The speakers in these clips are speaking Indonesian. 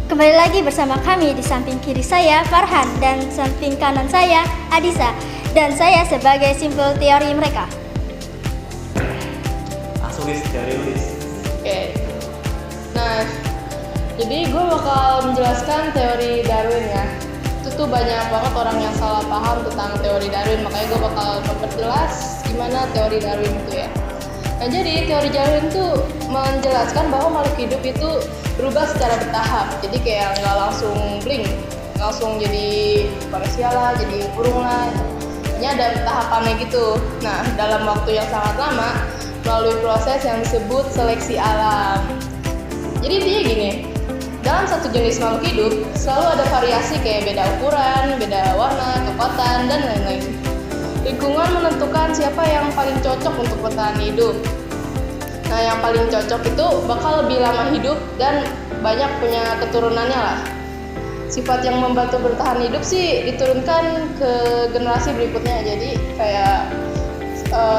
Kembali lagi bersama kami di samping kiri saya Farhan dan samping kanan saya Adisa, dan saya sebagai simpul teori mereka. Langsung teori Luis. Oke. Nah, jadi gue bakal menjelaskan teori Darwin ya. Itu tuh banyak banget orang yang salah paham tentang teori Darwin, makanya gue bakal memperjelas gimana teori Darwin itu ya. Nah, jadi teori Darwin tuh menjelaskan bahwa makhluk hidup itu berubah secara bertahap. Jadi kayak nggak langsung blink, langsung jadi manusia lah, jadi burung lah. Ini ada tahapannya gitu. Nah, dalam waktu yang sangat lama melalui proses yang disebut seleksi alam. Jadi intinya gini, dalam satu jenis makhluk hidup selalu ada variasi kayak beda ukuran, beda warna, kekuatan, dan lain-lain. Lingkungan menentukan siapa yang paling cocok untuk bertahan hidup. Nah, yang paling cocok itu bakal lebih lama hidup dan banyak punya keturunannya lah. Sifat yang membantu bertahan hidup sih diturunkan ke generasi berikutnya. Jadi kayak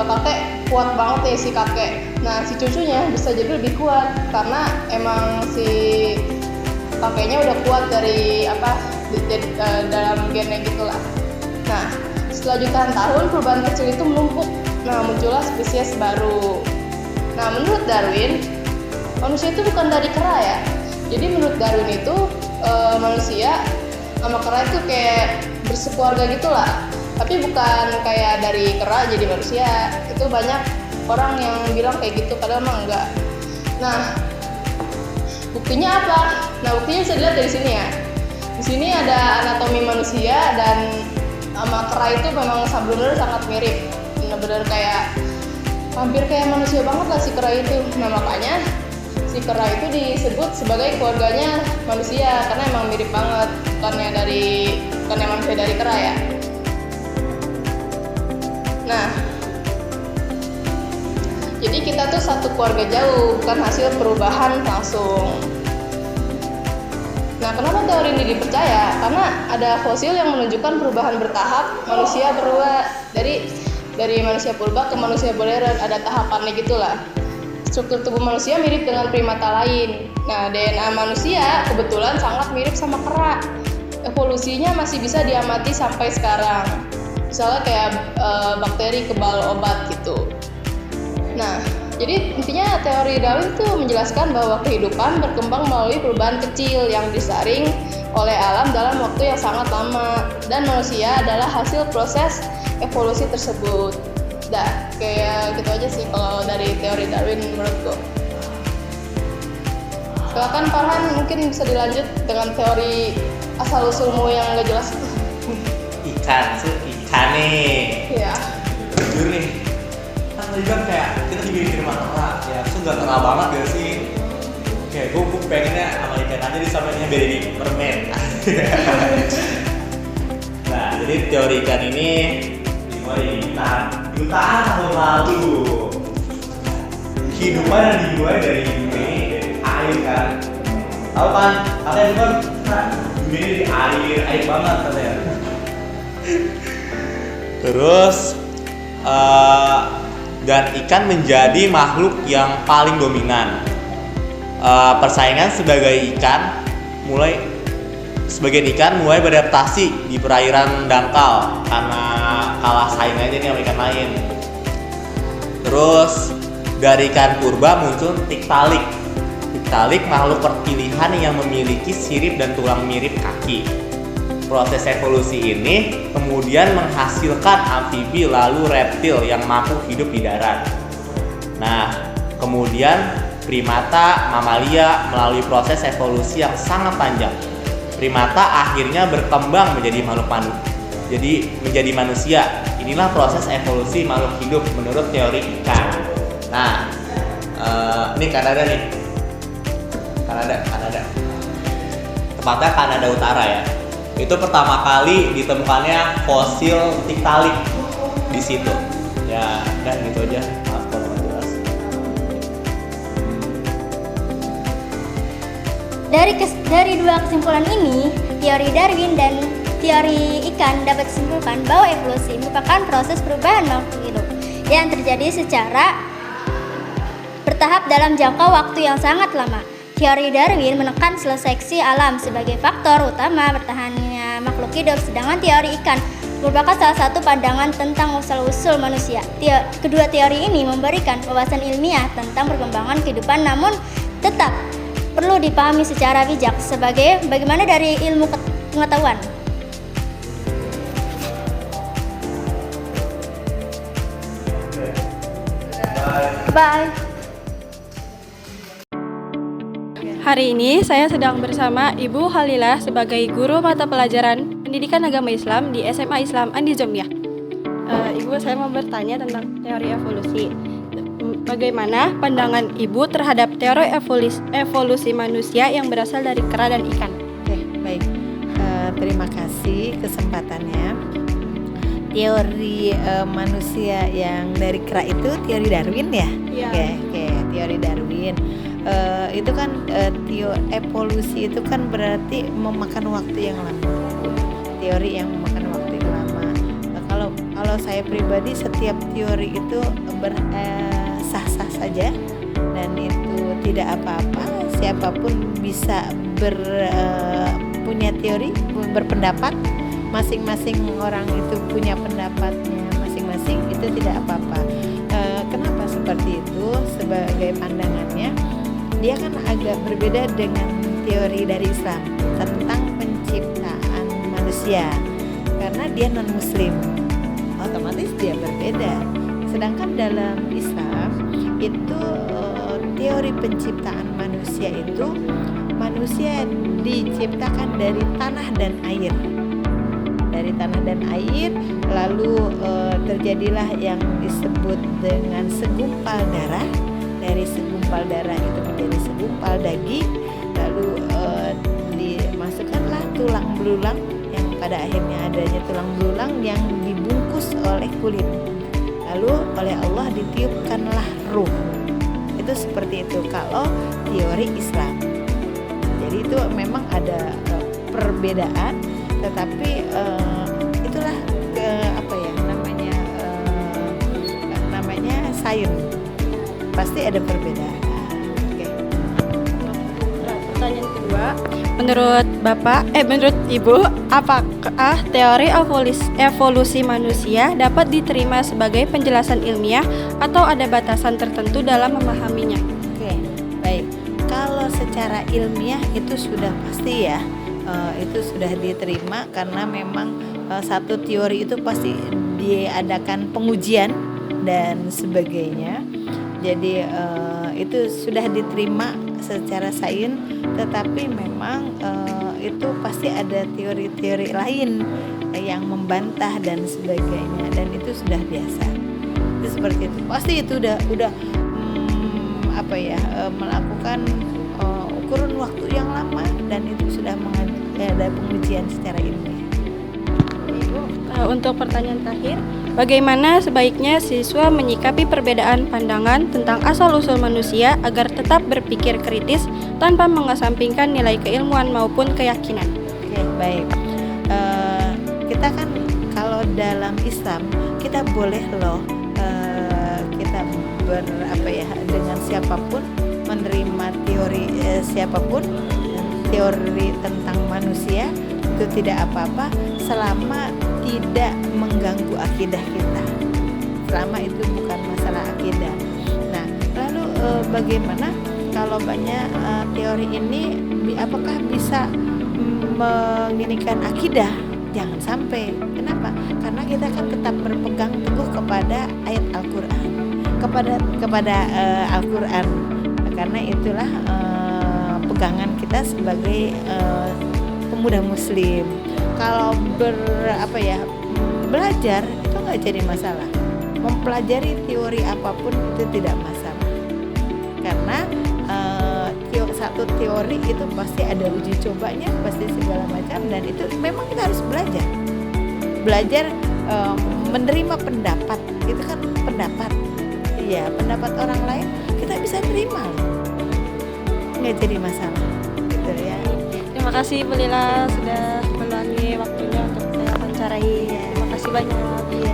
kakek kuat banget nih si kakek. Nah, si cucunya bisa jadi lebih kuat karena emang si kakeknya udah kuat dari dalam gennya gitulah. Nah, setelah jutaan tahun perubahan kecil itu menumpuk. Nah, muncullah spesies baru. Nah, menurut Darwin, manusia itu bukan dari kera ya. Jadi menurut Darwin itu manusia sama kera itu kayak bersekeluarga gitulah. Tapi bukan kayak dari kera jadi manusia. Itu banyak orang yang bilang kayak gitu, padahal emang enggak. Nah, buktinya apa? Nah, buktinya bisa dilihat dari sini ya. Di sini ada anatomi manusia dan sama kera itu memang benar-benar sangat mirip. Benar-benar kayak hampir kayak manusia banget lah si kera itu. Nah, makanya si kera itu disebut sebagai keluarganya manusia karena emang mirip banget, bukannya manusia dari kera ya. Nah, jadi kita tuh satu keluarga jauh, bukan hasil perubahan langsung. Nah, kenapa teori ini dipercaya? Karena ada fosil yang menunjukkan perubahan bertahap manusia berubah dari manusia purba ke manusia modern, ada tahapannya gitulah. Struktur tubuh manusia mirip dengan primata lain. Nah, DNA manusia kebetulan sangat mirip sama kera. Evolusinya masih bisa diamati sampai sekarang. Misalnya kayak bakteri kebal obat gitu. Nah, jadi intinya teori Darwin itu menjelaskan bahwa kehidupan berkembang melalui perubahan kecil yang disaring oleh alam dalam waktu yang sangat lama, dan manusia adalah hasil proses evolusi tersebut. Dah, kayak gitu aja sih kalau dari teori Darwin menurutku. Silakan Farhan, mungkin bisa dilanjut dengan teori asal usulmu yang gak jelas itu. Ikan nih. Iya. Jujur nih, kan tadi kan kayak kita dibikin kera ya, itu nggak kera banget gak sih? Kayak gue pengennya sama ikan aja disamainnya beda di permen. Nah, jadi teori ikan ini dimulai jutaan tahun lalu. Kehidupan yang dimulai dari bumi, dari air kan. Tahu kan? Katanya juga bumi ini dari air banget katanya. Terus dan ikan menjadi makhluk yang paling dominan. Persaingan sebagian ikan mulai beradaptasi di perairan dangkal karena kalah saing aja nih sama ikan lain. Terus dari ikan purba muncul Tiktaalik. Tiktaalik makhluk perpilihan yang memiliki sirip dan tulang mirip kaki. Proses evolusi ini kemudian menghasilkan amfibi lalu reptil yang mampu hidup di darat. Nah, kemudian primata, mamalia melalui proses evolusi yang sangat panjang. Primata akhirnya berkembang menjadi menjadi manusia. Inilah proses evolusi makhluk hidup menurut teori ikan. Nah, ini Kanada nih. Kanada. Tepatnya Kanada Utara ya. Itu pertama kali ditemukannya fosil Tiktaalik di situ. Ya, dan gitu aja. Maaf kalau nggak jelas. Dari dua kesimpulan ini, teori Darwin dan teori ikan dapat disimpulkan bahwa evolusi merupakan proses perubahan makhluk hidup yang terjadi secara bertahap dalam jangka waktu yang sangat lama. Teori Darwin menekan seleksi alam sebagai faktor utama bertahannya makhluk hidup, sedangkan teori ikan merupakan salah satu pandangan tentang asal-usul manusia. Kedua teori ini memberikan wawasan ilmiah tentang perkembangan kehidupan, namun tetap perlu dipahami secara bijak sebagai bagaimana dari ilmu pengetahuan. Bye. Hari ini saya sedang bersama Ibu Halilah sebagai guru mata pelajaran Pendidikan Agama Islam di SMA Islam Andi Jomiyah. Ibu, saya mau bertanya tentang teori evolusi. Bagaimana pandangan Ibu terhadap teori evolusi manusia yang berasal dari kera dan ikan? Oke, baik. Terima kasih kesempatannya. Teori manusia yang dari kera itu teori Darwin ya? Iya. Oke, teori Darwin. Itu kan evolusi itu kan berarti memakan waktu yang lama. Teori yang memakan waktu yang lama. Kalau saya pribadi setiap teori itu sah-sah saja dan itu tidak apa-apa. Siapapun bisa punya teori, berpendapat. Masing-masing orang itu punya pendapatnya masing-masing, itu tidak apa-apa. Kenapa seperti itu? Sebagai pandangannya, dia kan agak berbeda dengan teori dari Islam tentang penciptaan manusia, karena dia non-muslim, otomatis dia berbeda. Sedangkan dalam Islam itu teori penciptaan manusia itu, manusia diciptakan dari tanah dan air. Dari tanah dan air, lalu terjadilah yang disebut dengan segumpal darah. Dari segumpal darah itu menjadi segumpal daging, lalu dimasukkanlah tulang belulang, yang pada akhirnya adanya tulang belulang yang dibungkus oleh kulit. Lalu oleh Allah ditiupkanlah ruh. Itu seperti itu kalau teori Islam. Jadi itu memang ada perbedaan, tetapi itulah namanya sains, pasti ada perbedaan. Pertanyaan kedua, menurut Ibu, apakah teori evolusi manusia dapat diterima sebagai penjelasan ilmiah atau ada batasan tertentu dalam memahaminya? Oke, baik. Kalau secara ilmiah itu sudah pasti ya, itu sudah diterima karena memang satu teori itu pasti diadakan pengujian dan sebagainya. Jadi itu sudah diterima secara sains, tetapi memang itu pasti ada teori-teori lain yang membantah dan sebagainya, dan itu sudah biasa. Itu seperti itu. Pasti itu udah melakukan kurun waktu yang lama, dan itu sudah ada pengujian secara ilmiah. Untuk pertanyaan terakhir, bagaimana sebaiknya siswa menyikapi perbedaan pandangan tentang asal-usul manusia agar tetap berpikir kritis tanpa mengesampingkan nilai keilmuan maupun keyakinan? Oke, baik. Kita kan kalau dalam Islam kita boleh kita dengan siapapun menerima teori siapapun, teori tentang manusia itu tidak apa-apa selama tidak mengganggu akidah kita, selama itu bukan masalah akidah. Nah, lalu bagaimana kalau banyak teori ini apakah bisa menginikan akidah? Jangan sampai. Kenapa? Karena kita kan tetap berpegang teguh kepada ayat Al-Quran, kepada Al-Quran. Karena itulah pegangan kita sebagai pemuda Muslim. Kalau belajar itu nggak jadi masalah. Mempelajari teori apapun itu tidak masalah. Karena satu teori itu pasti ada uji cobanya, pasti segala macam, dan itu memang kita harus belajar menerima pendapat. Itu kan pendapat, iya, pendapat orang lain kita bisa terima, nggak jadi masalah, gitu ya. Terima kasih Bu Lila sudah meluangkan waktunya untuk saya wawancarai. Terima kasih banyak.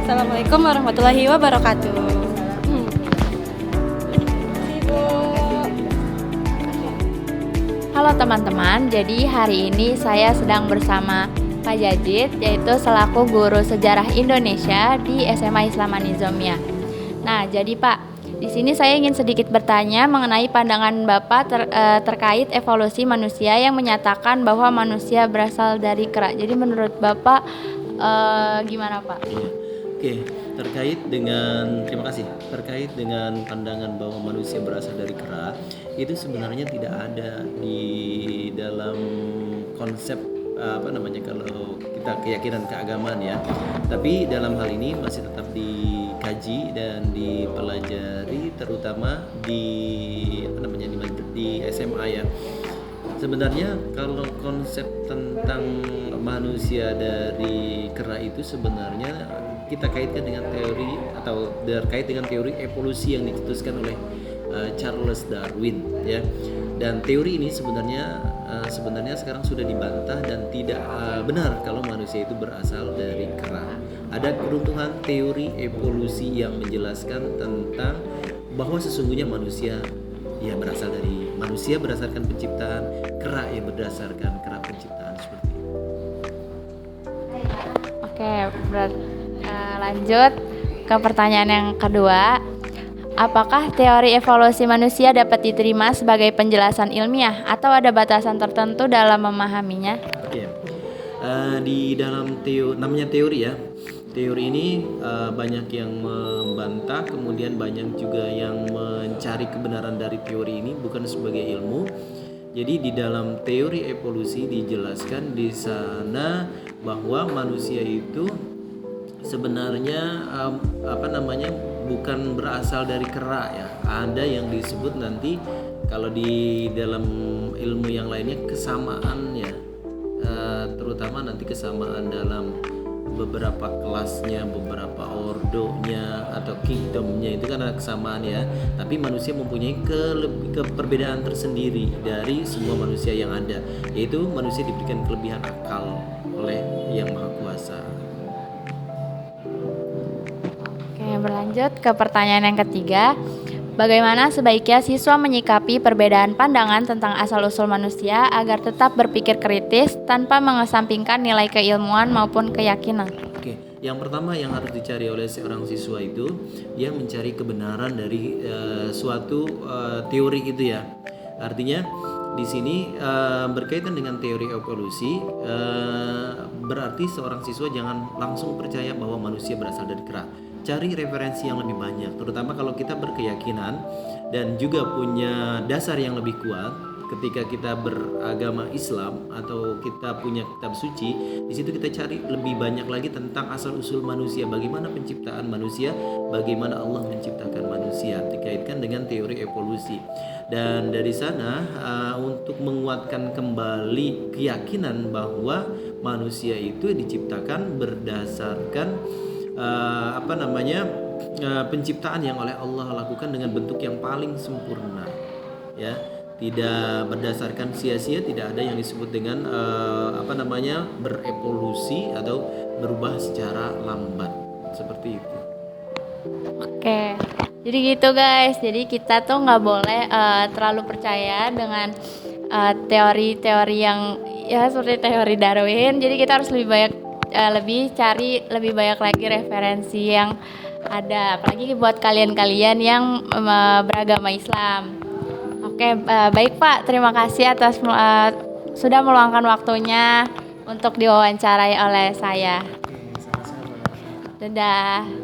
Assalamualaikum warahmatullahi wabarakatuh. Halo teman-teman, jadi hari ini saya sedang bersama Pak Jadid, yaitu selaku guru sejarah Indonesia di SMA Islam An-Nizamiyah. Nah, jadi Pak, di sini saya ingin sedikit bertanya mengenai pandangan Bapak terkait evolusi manusia yang menyatakan bahwa manusia berasal dari kera. Jadi menurut Bapak gimana Pak? Oke, terkait dengan pandangan bahwa manusia berasal dari kera, itu sebenarnya tidak ada di dalam konsep kalau kita keyakinan keagamaan ya. Tapi dalam hal ini masih tetap dikaji dan dipelajari, terutama di SMA ya. Sebenarnya kalau konsep tentang manusia dari kera itu sebenarnya kita kaitkan dengan teori atau terkait dengan teori evolusi yang dicetuskan oleh Charles Darwin ya. Dan teori ini sebenarnya sekarang sudah dibantah dan tidak benar kalau manusia itu berasal dari kera. Ada keruntuhan teori evolusi yang menjelaskan tentang bahwa sesungguhnya manusia berasal dari manusia berdasarkan penciptaan, kera berdasarkan kera penciptaan, seperti itu. Oke, lanjut ke pertanyaan yang kedua. Apakah teori evolusi manusia dapat diterima sebagai penjelasan ilmiah atau ada batasan tertentu dalam memahaminya? Oke. Di dalam namanya teori ya. Teori ini banyak yang membantah, kemudian banyak juga yang mencari kebenaran dari teori ini bukan sebagai ilmu. Jadi di dalam teori evolusi dijelaskan di sana bahwa manusia itu sebenarnya bukan berasal dari kera ya. Ada yang disebut nanti kalau di dalam ilmu yang lainnya kesamaannya, terutama nanti kesamaan dalam beberapa kelasnya, beberapa ordonya atau kingdomnya, itu kan ada kesamaan ya. Tapi manusia mempunyai perbedaan tersendiri dari semua manusia yang ada, yaitu manusia diberikan kelebihan akal oleh Yang Maha Kuasa. Oke, berlanjut ke pertanyaan yang ketiga. Bagaimana sebaiknya siswa menyikapi perbedaan pandangan tentang asal-usul manusia agar tetap berpikir kritis tanpa mengesampingkan nilai keilmuan maupun keyakinan? Oke, yang pertama yang harus dicari oleh seorang siswa itu dia mencari kebenaran dari suatu teori itu ya. Artinya di sini berkaitan dengan teori evolusi, berarti seorang siswa jangan langsung percaya bahwa manusia berasal dari kera. Cari referensi yang lebih banyak, terutama kalau kita berkeyakinan dan juga punya dasar yang lebih kuat. Ketika kita beragama Islam atau kita punya kitab suci, di situ kita cari lebih banyak lagi tentang asal usul manusia, bagaimana penciptaan manusia, bagaimana Allah menciptakan manusia, dikaitkan dengan teori evolusi. Dan dari sana untuk menguatkan kembali keyakinan bahwa manusia itu diciptakan berdasarkan penciptaan yang oleh Allah lakukan dengan bentuk yang paling sempurna ya, tidak berdasarkan sia-sia, tidak ada yang disebut dengan berevolusi atau berubah secara lambat seperti itu. Oke, jadi gitu guys. Jadi kita tuh nggak boleh terlalu percaya dengan teori-teori yang ya seperti teori Darwin. Jadi kita harus cari lebih banyak lagi referensi yang ada, apalagi buat kalian-kalian yang beragama Islam. Oke, baik Pak, terima kasih atas sudah meluangkan waktunya untuk diwawancarai oleh saya. Dadah.